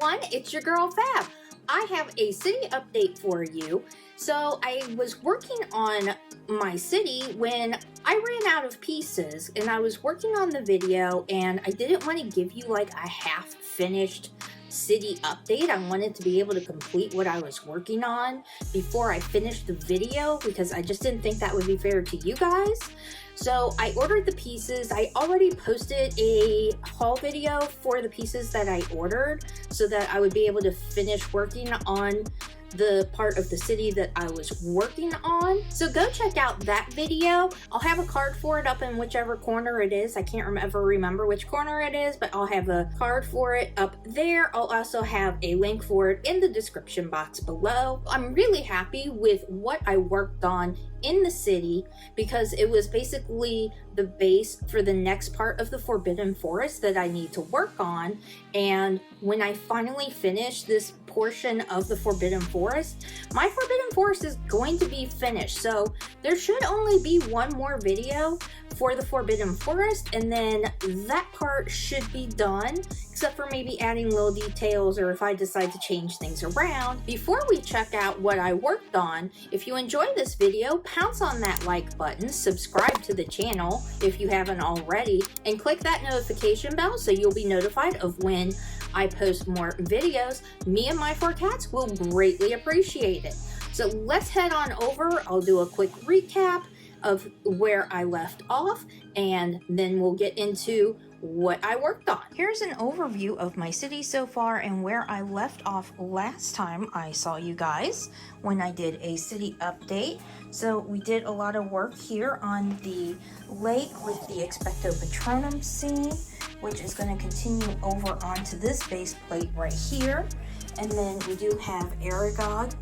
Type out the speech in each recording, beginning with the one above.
everyone, it's your girl Fab. I have a city update for you. So I was working on my city when I ran out of pieces, and I was working on the video, and I didn't want to give you like a half finished city update. I wanted to be able to complete what I was working on before I finished the video, because I just didn't think that would be fair to you guys. So I ordered the pieces. I already posted a haul video for the pieces that I ordered so that I would be able to finish working on the part of the city that I was working on. So go check out that video. I'll have a card for it up in whichever corner it is. I can't remember which corner it is, but I'll have a card for it up there. I'll also have a link for it in the description box below. I'm really happy with what I worked on in the city because it was basically the base for the next part of the Forbidden Forest that I need to work on. And when I finally finish this portion of the Forbidden Forest, my Forbidden Forest is going to be finished. So there should only be one more video for the Forbidden Forest, and then that part should be done, except for maybe adding little details or if I decide to change things around. Before we check out what I worked on, if you enjoyed this video, pounce on that like button, subscribe to the channel if you haven't already, and click that notification bell so you'll be notified of when I post more videos. Me and my 4 cats will greatly appreciate it. So let's head on over. I'll do a quick recap of where I left off, and then we'll get into what I worked on. Here's an overview of my city so far and where I left off last time I saw you guys when I did a city update. So we did a lot of work here on the lake with the Expecto Patronum scene, which is going to continue over onto this base plate right here. And then we do have Aragog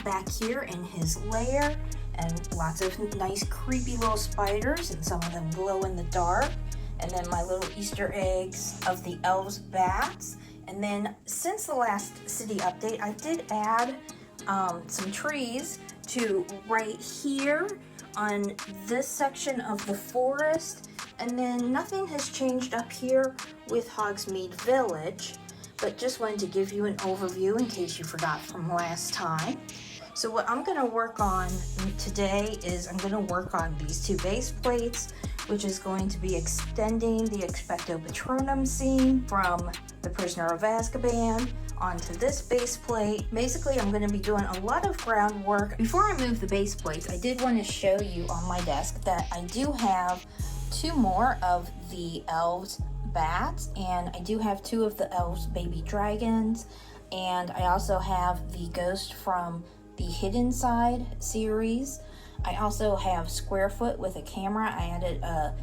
back here in his lair, and lots of nice creepy little spiders, and some of them glow in the dark. And then my little Easter eggs of the elves' bats. And then since the last city update, I did add some trees to right here on this section of the forest. And then nothing has changed up here with Hogsmeade Village, but just wanted to give you an overview in case you forgot from last time. So what I'm going to work on today is I'm going to work on these 2 base plates, which is going to be extending the Expecto Patronum scene from the Prisoner of Azkaban onto this base plate. Basically, I'm going to be doing a lot of groundwork. Before I move the base plates, I did want to show you on my desk that I do have 2 more of the elves' bats, and I do have 2 of the elves' baby dragons, and I also have the ghost from the Hidden Side series. I also have Squarefoot with a camera. I added a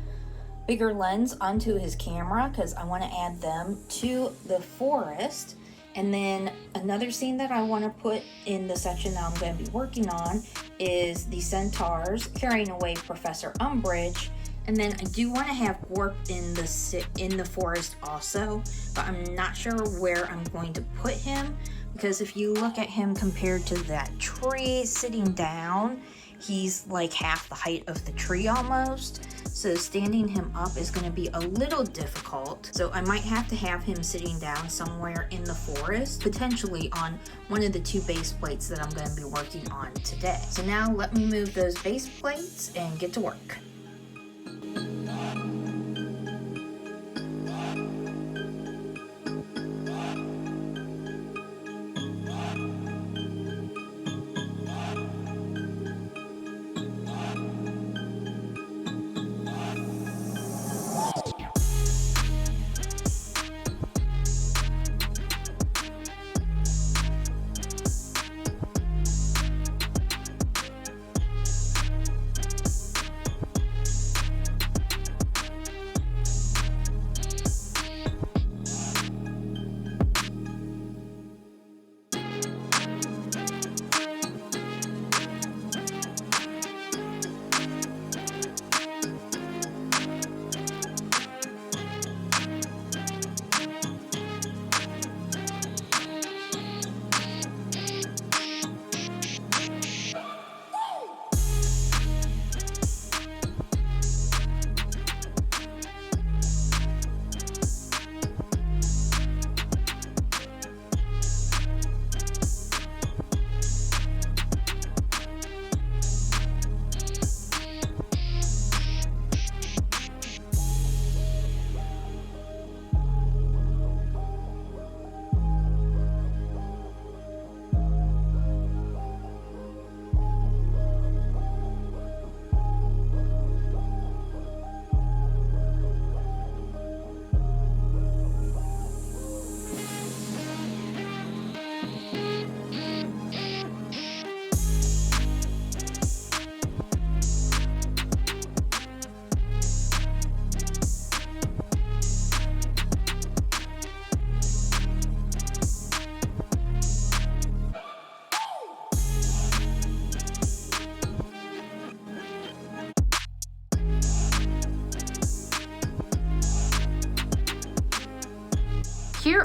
bigger lens onto his camera because I want to add them to the forest. And then another scene that I want to put in the section that I'm going to be working on is the centaurs carrying away Professor Umbridge. And then I do want to have Gorp in the forest also, but I'm not sure where I'm going to put him, because if you look at him compared to that tree sitting down, he's like half the height of the tree almost. So standing him up is going to be a little difficult. So I might have to have him sitting down somewhere in the forest, potentially on one of the 2 base plates that I'm going to be working on today. So now let me move those base plates and get to work.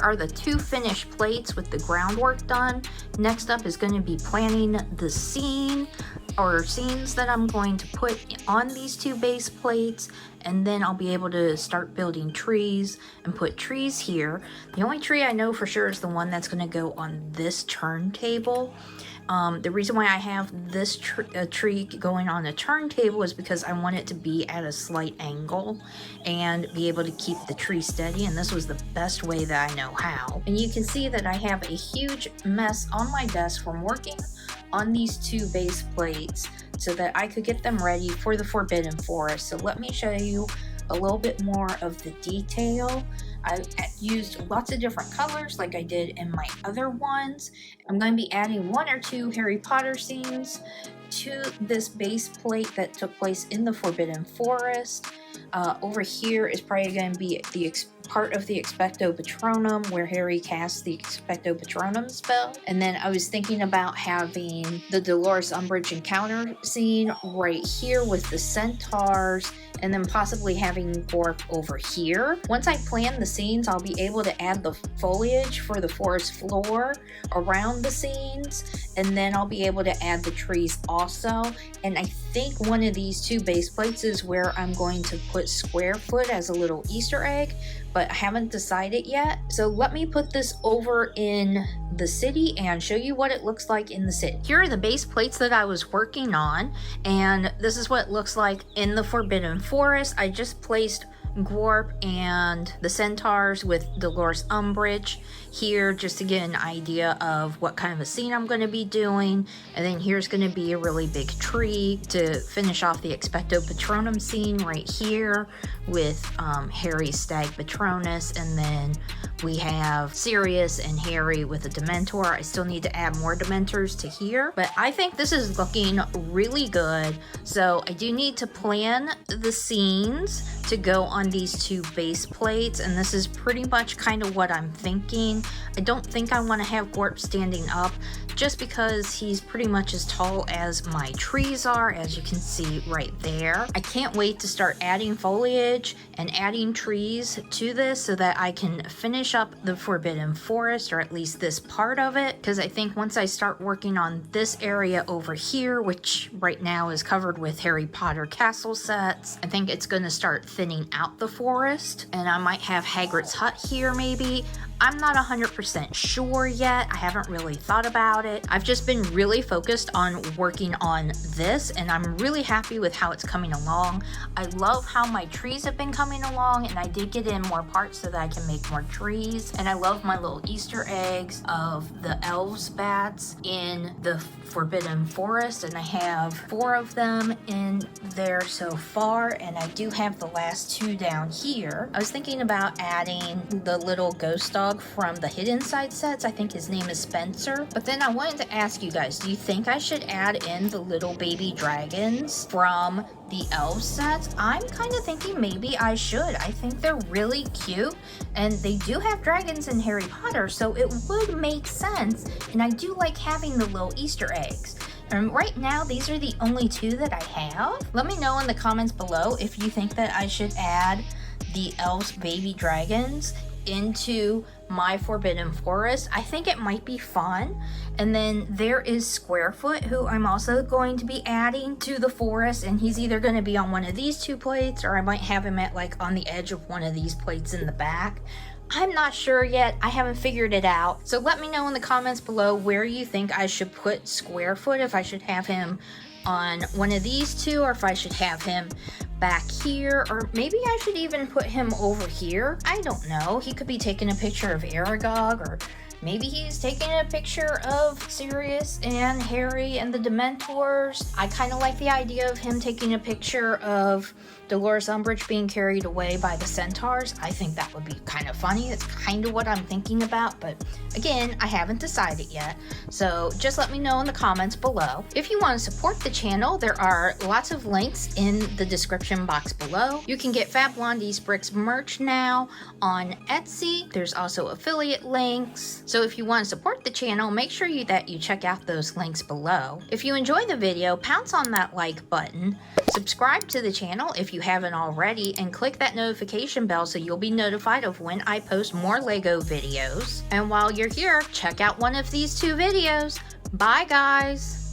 are the 2 finished plates with the groundwork done. Next up is going to be planning the scene or scenes that I'm going to put on these 2 base plates, and then I'll be able to start building trees and put trees here. The only tree I know for sure is the one that's going to go on this turntable. The reason why I have this tree going on a turntable is because I want it to be at a slight angle and be able to keep the tree steady, and this was the best way that I know how. And you can see that I have a huge mess on my desk from working on these 2 base plates so that I could get them ready for the Forbidden Forest. So let me show you a little bit more of the detail. I used lots of different colors like I did in my other ones. I'm going to be adding 1 or 2 Harry Potter scenes to this base plate that took place in the Forbidden Forest. Over here is probably going to be the part of the Expecto Patronum where Harry casts the Expecto Patronum spell. And then I was thinking about having the Dolores Umbridge encounter scene right here with the centaurs, and then possibly having Gorp over here. Once I plan the scenes, I'll be able to add the foliage for the forest floor around the scenes, and then I'll be able to add the trees also. And I think one of these 2 base plates is where I'm going to put Squarefoot as a little Easter egg, but I haven't decided yet. So let me put this over in the city and show you what it looks like in the city. Here are the base plates that I was working on, and this is what it looks like in the Forbidden Forest. I just placed Gorp and the centaurs with Dolores Umbridge here just to get an idea of what kind of a scene I'm going to be doing. And then here's going to be a really big tree to finish off the Expecto Patronum scene right here with Harry's Stag Patronus, and then we have Sirius and Harry with a Dementor. I still need to add more Dementors to here, but I think this is looking really good. So I do need to plan the scenes to go on these 2 base plates, and this is pretty much kind of what I'm thinking. I don't think I want to have Gorp standing up just because he's pretty much as tall as my trees are, as you can see right there. I can't wait to start adding foliage and adding trees to this so that I can finish up the Forbidden Forest, or at least this part of it, because I think once I start working on this area over here, which right now is covered with Harry Potter castle sets, I think it's going to start thinning out the forest, and I might have Hagrid's hut here maybe. I'm not 100% sure yet. I haven't really thought about it. I've just been really focused on working on this, and I'm really happy with how it's coming along. I love how my trees have been coming along, and I did get in more parts so that I can make more trees. And I love my little Easter eggs of the elves bats in the Forbidden Forest, and I have 4 of them in there so far, and I do have the last 2 down here. I was thinking about adding the little ghost dog from the Hidden Side sets. I think his name is Spencer. But then I wanted to ask you guys, do you think I should add in the little baby dragons from the elf sets? I'm kind of thinking maybe I should. I think they're really cute, and they do have dragons in Harry Potter, so it would make sense, and I do like having the little Easter eggs. And right now, these are the only 2 that I have. Let me know in the comments below if you think that I should add the elves baby dragons into my Forbidden Forest. I think it might be fun. And then there is Squarefoot, who I'm also going to be adding to the forest, and he's either going to be on one of these 2 plates, or I might have him at like on the edge of one of these plates in the back. I'm not sure yet. I haven't figured it out. So let me know in the comments below where you think I should put Squarefoot, if I should have him on one of these 2, or if I should have him back here, or maybe I should even put him over here. I don't know. He could be taking a picture of Aragog, or maybe he's taking a picture of Sirius and Harry and the Dementors. I kind of like the idea of him taking a picture of Dolores Umbridge being carried away by the centaurs. I think that would be kind of funny. That's kind of what I'm thinking about, but again, I haven't decided yet. So just let me know in the comments below. If you want to support the channel, there are lots of links in the description box below. You can get FabBlondies Bricks merch now on Etsy. There's also affiliate links. So So if you want to support the channel, make sure that you check out those links below. If you enjoy the video, pounce on that like button, subscribe to the channel if you haven't already, and click that notification bell so you'll be notified of when I post more Lego videos. And while you're here, check out one of these two videos. Bye guys!